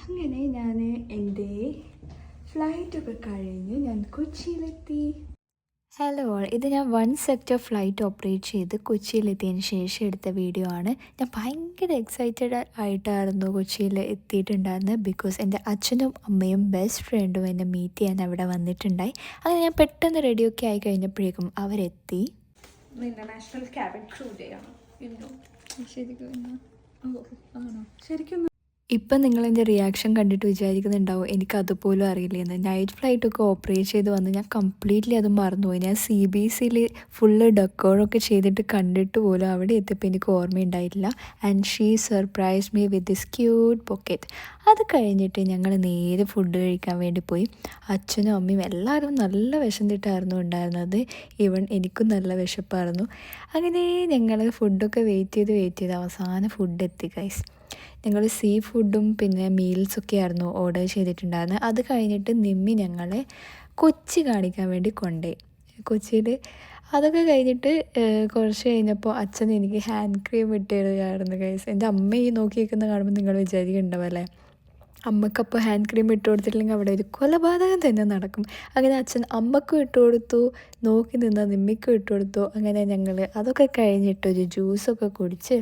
അങ്ങനെ ഞാൻ എൻ്റെ ഫ്ലൈറ്റൊക്കെ കഴിഞ്ഞ് ഞാൻ കൊച്ചിയിലെത്തി. ഹലോ ഓൾ, ഇത് ഞാൻ 1 സെക്ടർ ഫ്ലൈറ്റ് ഓപ്പറേറ്റ് ചെയ്ത് കൊച്ചിയിലെത്തിയതിന് ശേഷം എടുത്ത വീഡിയോ ആണ്. ഞാൻ ഭയങ്കര എക്സൈറ്റഡ് ആയിട്ടായിരുന്നു കൊച്ചിയിൽ എത്തിയിട്ടുണ്ടായിരുന്നത്. ബിക്കോസ് എൻ്റെ അച്ഛനും അമ്മയും ബെസ്റ്റ് ഫ്രണ്ടും എന്നെ മീറ്റ് ചെയ്യാൻ അവിടെ വന്നിട്ടുണ്ടായി. അങ്ങനെ ഞാൻ പെട്ടെന്ന് റെഡിയൊക്കെ ആയി കഴിഞ്ഞപ്പോഴേക്കും അവരെത്തി. ഇൻ്റർനാഷണൽ ക്യാബിൻ ക്രൂ ഡേ ആണ്. ശരിക്കും ആണോ? ശരിക്കും ഇപ്പം നിങ്ങളെൻ്റെ റിയാക്ഷൻ കണ്ടിട്ട് വിചാരിക്കുന്നുണ്ടാവും എനിക്കതുപോലും അറിയില്ലെന്ന്. നൈറ്റ് ഫ്ലൈറ്റൊക്കെ ഓപ്പറേറ്റ് ചെയ്ത് വന്ന് ഞാൻ കംപ്ലീറ്റ്ലി അത് മറന്നുപോയി. ഞാൻ CBSEയിൽ ഫുള്ള് ഡെക്കോറൊക്കെ ചെയ്തിട്ട് കണ്ടിട്ട് പോലും അവിടെ എത്തിയപ്പോൾ എനിക്ക് ഓർമ്മയുണ്ടായിട്ടില്ല. And she surprise me with this cute pocket. അത് കഴിഞ്ഞിട്ട് ഞങ്ങൾ നേരെ ഫുഡ് കഴിക്കാൻ വേണ്ടി പോയി. അച്ഛനും അമ്മയും എല്ലാവരും നല്ല വിശന്നിട്ടായിരുന്നു ഉണ്ടായിരുന്നത്. ഈവൻ എനിക്കും നല്ല വിശപ്പായിരുന്നു. അങ്ങനെ ഞങ്ങൾ ഫുഡൊക്കെ വെയിറ്റ് ചെയ്ത് അവസാനം ഫുഡ് എത്തി ഗൈസ്. ഞങ്ങൾ സീ ഫുഡും പിന്നെ മീൽസൊക്കെ ആയിരുന്നു ഓർഡർ ചെയ്തിട്ടുണ്ടായിരുന്നത്. അത് കഴിഞ്ഞിട്ട് നിമ്മി ഞങ്ങളെ കൊച്ചി കാണിക്കാൻ വേണ്ടി കൊണ്ടുപോയി. കൊച്ചിയിൽ അതൊക്കെ കഴിഞ്ഞിട്ട് കുറച്ച് കഴിഞ്ഞപ്പോൾ അച്ഛൻ എനിക്ക് ഹാൻഡ് ക്രീം ഇട്ട് തരുകയായിരുന്നു ഗൈസ്. എൻ്റെ അമ്മ ഈ നോക്കി നിൽക്കുന്ന കാണുമ്പോൾ നിങ്ങൾ വിചാരിക്കുന്നുണ്ടാവല്ലേ അമ്മക്കപ്പോൾ ഹാൻഡ് ക്രീം ഇട്ട് കൊടുത്തിട്ടില്ലെങ്കിൽ അവിടെ ഒരു കൊലപാതകം തന്നെ നടക്കും. അങ്ങനെ അച്ഛൻ അമ്മക്കും ഇട്ട് കൊടുത്തു, നോക്കി നിന്ന നിമ്മിക്കും ഇട്ട് കൊടുത്തു. അങ്ങനെ ഞങ്ങൾ അതൊക്കെ കഴിഞ്ഞിട്ട് ഒരു ജ്യൂസൊക്കെ കുടിച്ച്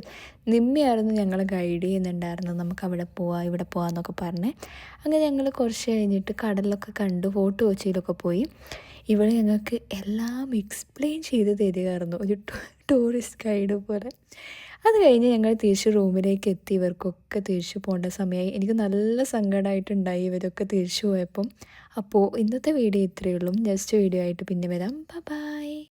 നിമ്മിയായിരുന്നു ഞങ്ങൾ ഗൈഡ് ചെയ്യുന്നുണ്ടായിരുന്നു. നമുക്ക് അവിടെ പോവാം ഇവിടെ പോവാമെന്നൊക്കെ പറഞ്ഞ്. അങ്ങനെ ഞങ്ങൾ കുറച്ച് കഴിഞ്ഞിട്ട് കടലൊക്കെ കണ്ടു, ഫോർട്ട് കൊച്ചിയിലൊക്കെ പോയി. ഇവിടെ ഞങ്ങൾക്ക് എല്ലാം എക്സ്പ്ലെയിൻ ചെയ്ത് തരികയായിരുന്നു, ഒരു ടൂറിസ്റ്റ് ഗൈഡ് പോലെ. അത് കഴിഞ്ഞ് ഞങ്ങൾ തിരിച്ച് റൂമിലേക്ക് എത്തി. ഇവർക്കൊക്കെ തിരിച്ചു പോകേണ്ട സമയമായി. എനിക്ക് നല്ല സങ്കടമായിട്ടുണ്ടായി ഇവരൊക്കെ തിരിച്ചു പോയപ്പം. അപ്പോൾ ഇന്നത്തെ വീഡിയോ ഇത്രയേ ഉള്ളൂ. നെക്സ്റ്റ് വീഡിയോ ആയിട്ട് പിന്നെ വരാം. ബൈ.